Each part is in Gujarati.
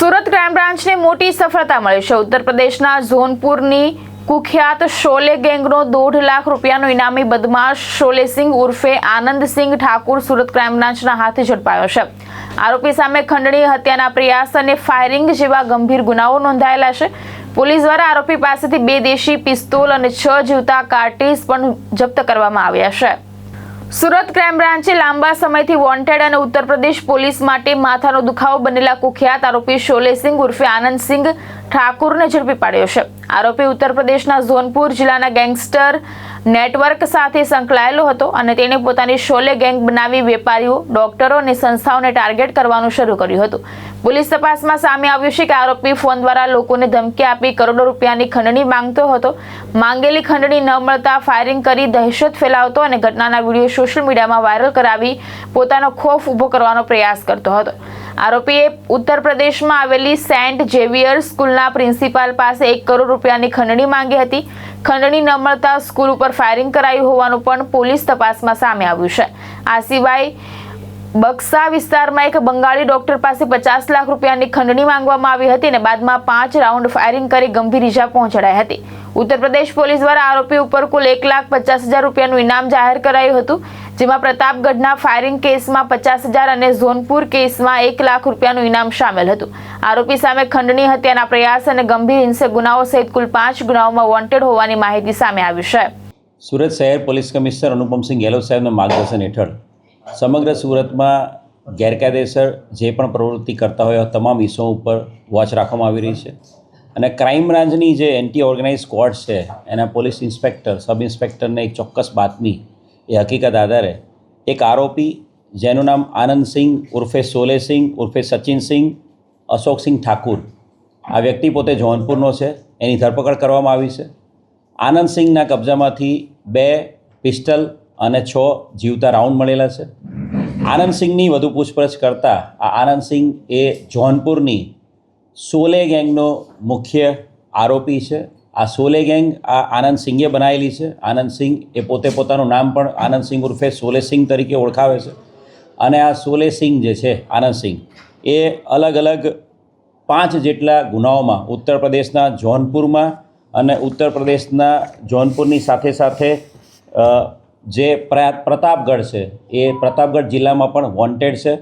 સુરત ક્રાઇમ બ્રાન્ચને મોટી સફળતા મળી છે। ઉત્તર પ્રદેશના જોનપુરની કુખ્યાત શોલે ગેંગનો 2.5 લાખ રૂપિયાનો ઇનામી બદમાશ શોલેસિંગ ઉર્ફે આનંદસિંહ ઠાકુર સુરત ક્રાઇમ બ્રાન્ચના હાથે ઝડપાયો છે। આરોપી સામે ખંડણી, હત્યાના પ્રયાસ અને ફાયરિંગ જેવા ગંભીર ગુનાઓ નોંધાયેલા છે। પોલીસ દ્વારા આરોપી પાસેથી 2 દેશી પિસ્તોલ અને 6 જીવતા કાર્ટ્રીજ પણ જપ્ત કરવામાં આવ્યા છે। સુરત ક્રાઇમ બ્રાન્ચે લાંબા સમયથી વોન્ટેડ અને ઉત્તર પ્રદેશ પોલીસ માટે માથાનો દુખાવો બનેલા કુખ્યાત આરોપી શોલેસિંગ ઉર્ફે આનંદસિંહ ઠાકુરને ઝડપી પાડ્યો છે। આરોપી ઉત્તર પ્રદેશના જોનપુર જિલ્લાના ગેંગસ્ટર નેટવર્ક સાથે સંકળાયેલો હતો અને તેણે પોતાની શોલે ગેંગ બનાવી વેપારીઓ, ડોક્ટરો અને સંસ્થાઓને ટાર્ગેટ કરવાનું શરૂ કર્યું હતું। પોલીસ તપાસમાં સામે આવ્યું છે કે આરોપી ફોન દ્વારા લોકોને ધમકી આપી કરોડો રૂપિયાની ખંડણી માંગતો હતો। માંગેલી ખંડણી ન મળતા ફાયરિંગ કરી દહેશત ફેલાવતો અને ઘટનાના વિડીયો સોશિયલ મીડિયામાં વાયરલ કરાવી પોતાનો ખોફ ઊભો કરવાનો પ્રયાસ કરતો હતો। આરોપીએ ઉત્તર પ્રદેશમાં આવેલી સેન્ટ ઝેવિયર સ્કૂલના પ્રિન્સિપાલ પાસે 1 કરોડ રૂપિયાની ખંડણી માંગી હતી। ખંડણી ન મળતા સ્કૂલ ઉપર ફાયરિંગ કરાયું હોવાનું પણ પોલીસ તપાસમાં સામે આવ્યું છે। આ સિવાય બક્સા વિસ્તારમાં એક બંગાળી ડોક્ટર પાસે 50 લાખ રૂપિયાની ખંડણી માંગવામાં આવી હતી અને બાદમાં 5 રાઉન્ડ ફાયરિંગ કરી ગંભીર ઈજા પહોંચાડાઈ હતી। ઉત્તર પ્રદેશ પોલીસ દ્વારા આરોપી ઉપર કુલ 1,50,000 રૂપિયાનું ઇનામ જાહેર કરાયું હતું, જેમાં પ્રતાપગઢના ફાયરિંગ કેસમાં 50,000 અને જોનપુર કેસમાં 1 લાખ રૂપિયાનું ઇનામ સામેલ હતું। આરોપી સામે ખંડણી, હત્યાના પ્રયાસ અને ગંભીર હિંસક ગુનાઓ સહિત કુલ 5 ગુનાઓમાં વોન્ટેડ હોવાની માહિતી સામે આવી છે। સુરત શહેર પોલીસ કમિશનર અનુપમસિંહ ગેહલોત સાહેબના માર્ગદર્શન હેઠળ સમગ્ર સુરતમાં ગેરકાયદેસર જે પણ પ્રવૃત્તિ કરતા હોય તમામ ઇસમો ઉપર વોચ રાખવામાં આવી રહી છે અને ક્રાઇમ બ્રાન્ચની જે એન્ટી ઓર્ગેનાઇઝ સ્ક્વોડ છે એના પોલીસ ઇન્સ્પેક્ટર, સબ ઇન્સ્પેક્ટરને એક ચોક્કસ બાતમી એ હકીકત આધારે એક આરોપી જેનું નામ આનંદસિંહ ઉર્ફે શોલેસિંહ ઉર્ફે સચિનસિંહ અશોકસિંહ ઠાકુર, આ વ્યક્તિ પોતે જોનપુરનો છે, એની ધરપકડ કરવામાં આવી છે। આનંદસિંહના કબજામાંથી 2 પિસ્ટલ અને 6 જીવતા રાઉન્ડ મળેલા છે। આનંદસિંહની વધુ પૂછપરછ કરતાં આ આનંદસિંહ એ જોનપુરની શોલે ગેંગનો મુખ્ય આરોપી છે। આ શોલે ગેંગ આ આનંદસિંહે બનાવેલી છે। આનંદસિંહ એ પોતે પોતાનું નામ પણ આનંદસિંહ ઉર્ફે શોલેસિંહ તરીકે ઓળખાવે છે અને આ શોલેસિંહ જે છે આનંદસિંહ એ અલગ અલગ 5 જેટલા ગુનાઓમાં ઉત્તર પ્રદેશના જોનપુરમાં અને ઉત્તર પ્રદેશના જોનપુરની સાથે સાથે જે પ્રતાપગઢ છે એ પ્રતાપગઢ જિલ્લામાં પણ વોન્ટેડ છે।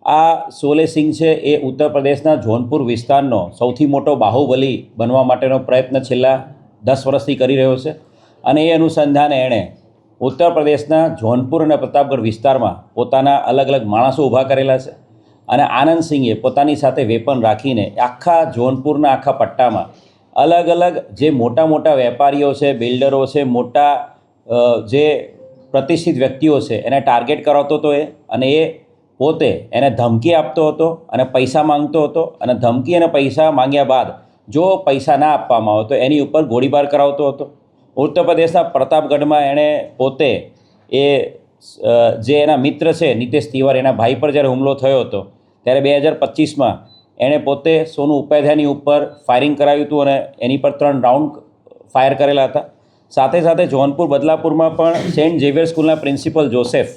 આ શોલેસિંહ છે એ ઉત્તર પ્રદેશના જોનપુર વિસ્તારનો સૌથી મોટો બાહુબલી બનવા માટેનો પ્રયત્ન છેલ્લા 10 વર્ષથી કરી રહ્યો છે અને એ અનુસંધાને એણે ઉત્તર પ્રદેશના જોનપુર અને પ્રતાપગઢ વિસ્તારમાં પોતાના અલગ અલગ માણસો ઊભા કરેલા છે અને આનંદસિંહે પોતાની સાથે વેપન રાખીને આખા જોનપુરના આખા પટ્ટામાં અલગ અલગ જે મોટા મોટા વેપારીઓ છે, બિલ્ડરો છે, મોટા જે પ્રતિષ્ઠિત વ્યક્તિઓ છે એને ટાર્ગેટ કરાવતો હતો અને એ પોતે એને ધમકી આપતો હતો અને પૈસા માંગતો હતો અને ધમકી અને પૈસા માંગ્યા બાદ જો પૈસા ના આપવામાં આવે તો એની ઉપર ગોળીબાર કરાવતો હતો। ઉત્તર પ્રદેશના પ્રતાપગઢમાં એણે પોતે એ જે એના મિત્ર છે નીતેશ તિવારી, એના ભાઈ પર જ્યારે હુમલો થયો હતો ત્યારે 2025માં એણે પોતે સોનુ ઉપાધ્યાયની ઉપર ફાયરિંગ કરાવ્યું હતું અને એની પર 3 રાઉન્ડ ફાયર કરેલા હતા। સાથે સાથે જોનપુર બદલાપુરમાં પણ સેન્ટ ઝેવિયર સ્કૂલના પ્રિન્સિપલ જોસેફ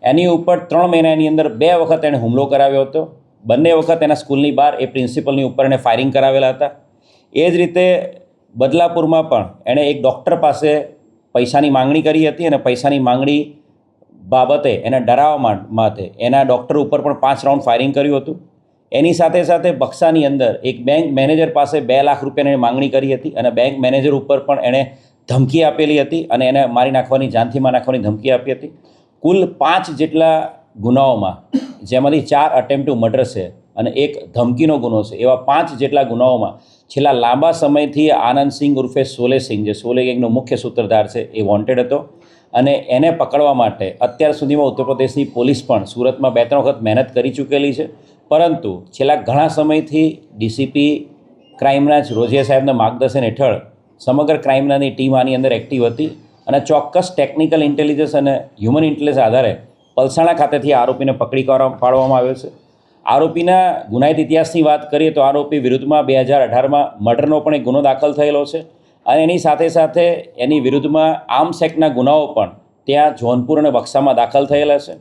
એની ઉપર 3 મહિનાની અંદર 2 વખત એણે હુમલો કરાવ્યો હતો। બંને વખત એના સ્કૂલની બહાર એ પ્રિન્સિપલની ઉપર એણે ફાયરિંગ કરાવેલા હતા। એ જ રીતે બદલાપુરમાં પણ એણે એક ડૉક્ટર પાસે પૈસાની માંગણી કરી હતી અને પૈસાની માંગણી બાબતે એને ડરાવવા માટે એના ડૉક્ટર ઉપર પણ 5 રાઉન્ડ ફાયરિંગ કર્યું હતું। એની સાથે સાથે બક્સાની અંદર એક બેંક મેનેજર પાસે 2 લાખ રૂપિયાની માંગણી કરી હતી અને બેંક મેનેજર ઉપર પણ એણે ધમકી આપેલી હતી અને એને મારી નાખવાની, જાનથી મારી નાખવાની ધમકી આપી હતી। કુલ 5 જેટલા ગુનાઓમાં, જેમાંથી 4 અટેમ્પ્ટ ટુ મર્ડર છે અને 1 ધમકીનો ગુનો છે, એવા 5 જેટલા ગુનાઓમાં છેલ્લા લાંબા સમયથી આનંદસિંહ ઉર્ફે શોલેસિંહ, જે શોલે ગેંગનો મુખ્ય સૂત્રધાર છે, એ વોન્ટેડ હતો અને એને પકડવા માટે અત્યાર સુધીમાં ઉત્તર પ્રદેશની પોલીસ પણ સુરતમાં 2-3 વખત મહેનત કરી ચૂકેલી છે, પરંતુ છેલ્લા ઘણા સમયથી ડીસીપી ક્રાઇમ બ્રાન્ચ રોઝિયા સાહેબના માર્ગદર્શન હેઠળ સમગ્ર ક્રાઇમ બ્રાન્ચની ટીમ આની અંદર એક્ટિવ હતી અને ચોક્કસ ટેકનિકલ ઇન્ટેલિજન્સ અને હ્યુમન ઇન્ટેલિજન્સ આધારે પલસાણા ખાતેથી આરોપીને પકડી પાડવામાં આવ્યો છે। આરોપીના ગુનાહિત ઇતિહાસની વાત કરીએ તો આરોપી વિરુદ્ધમાં 2018માં મર્ડરનો પણ એક ગુનો દાખલ થયેલો છે અને એની સાથે સાથે એની વિરુદ્ધમાં આર્મ્સ એક્ટના ગુનાઓ પણ ત્યાં જોનપુર અને બક્સામાં દાખલ થયેલા છે।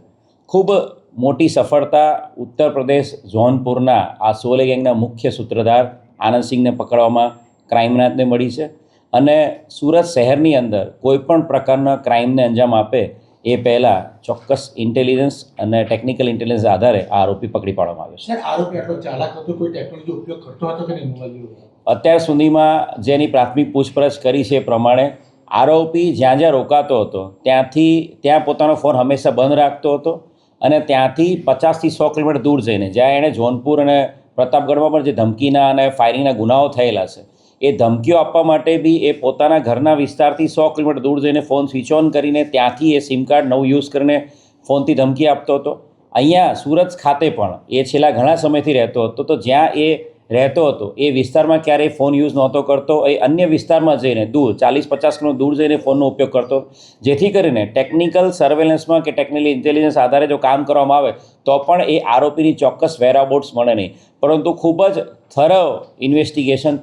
ખૂબ મોટી સફળતા ઉત્તર પ્રદેશ જોનપુરના આ શોલે ગેંગના મુખ્ય સૂત્રધાર આનંદસિંહને પકડવામાં ક્રાઇમ બ્રાન્ચને મળી છે અને સુરત શહેરની અંદર કોઈપણ પ્રકારના ક્રાઇમને અંજામ આપે એ પહેલાં ચોક્કસ ઇન્ટેલિજન્સ અને ટેકનિકલ ઇન્ટેલિજન્સ આધારે આ આરોપી પકડી પાડવામાં આવ્યો છે. સર, આરોપી આટલો ચાલાક હતો, કોઈ ટેકનોલોજી ઉપયોગ કરતો હતો કે નહીં મોબાઈલ? અત્યાર સુધીમાં જેની પ્રાથમિક પૂછપરછ કરી છે એ પ્રમાણે આરોપી જ્યાં જ્યાં રોકાતો હતો ત્યાં પોતાનો ફોન હંમેશા બંધ રાખતો હતો અને ત્યાંથી 50થી 100 કિલોમીટર દૂર જઈને જ્યાં એણે જોનપુર અને પ્રતાપગઢમાં પણ જે ધમકીના અને ફાયરિંગના ગુનાઓ થયેલા છે એ ધમકીઓ આપવા માટે બી એ પોતાના ઘરના વિસ્તારથી 100 કિલોમીટર દૂર જઈને ફોન સ્વિચ ઓન કરીને ત્યાંથી એ સિમ કાર્ડ નવું યુઝ કરીને ફોનથી ધમકી આપતો હતો. અહીંયા સુરત ખાતે પણ એ છેલ્લા ઘણા સમયથી રહેતો હતો, તો જ્યાં એ રહેતો હતો એ વિસ્તારમાં ક્યારેય ફોન યુઝ નહોતો કરતો, એ અન્ય વિસ્તારમાં જઈને દૂર 40-50 કિલોમીટર દૂર જઈને ફોનનો ઉપયોગ કરતો, જેથી કરીને ટેકનિકલ સર્વેલન્સમાં કે ટેકનિકલ ઇન્ટેલિજન્સ આધારે જો કામ કરવામાં આવે તો પણ એ આરોપીની ચોક્કસ વેરાબોટ્સ મળે નહીં. પરંતુ ખૂબ જ થરો ઇન્વેસ્ટિગેશન,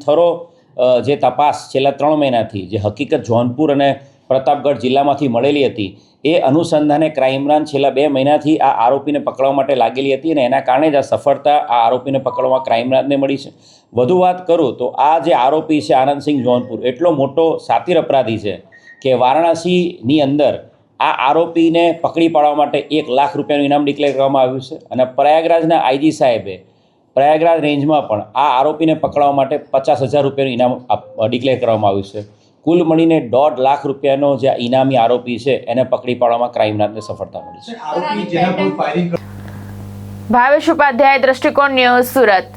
જે તપાસ છેલ્લા 3 મહિનાથી જે હકીકત જોનપુર અને પ્રતાપગઢ જિલ્લામાંથી મળેલી હતી એ અનુસંધાને ક્રાઇમ બ્રાન્ચ છેલ્લા 2 મહિનાથી આ આરોપીને પકડવા માટે લાગેલી હતી અને એના કારણે જ આ સફળતા આ આરોપીને પકડવામાં ક્રાઇમ બ્રાન્ચને મળી છે. વધુ વાત કરું તો આ જે આરોપી છે આનંદસિંહ જોનપુર એટલો મોટો સાતીર અપરાધી છે કે વારાણસીની અંદર આ આરોપીને પકડી પાડવા માટે 1 લાખ રૂપિયાનું ઇનામ ડિક્લેર કરવામાં આવ્યું છે અને પ્રયાગરાજના આઈજી સાહેબે પ્રયાગરાજ રેન્જમાં પણ આ આરોપીને પકડવા માટે 50,000 રૂપિયાનું ઇનામ ડિક્લેર કરવામાં આવ્યું છે. કુલ મળીને 1.5 લાખ રૂપિયાનો જે ઇનામી આરોપી છે એને પકડી પાડવામાં ક્રાઇમ બ્રાન્ચને સફળતા મળી છે. આરોપી જેના પર ફાયરિંગ ભાવેશ ઉપાધ્યાય, દ્રષ્ટિકોણ ન્યૂઝ, સુરત.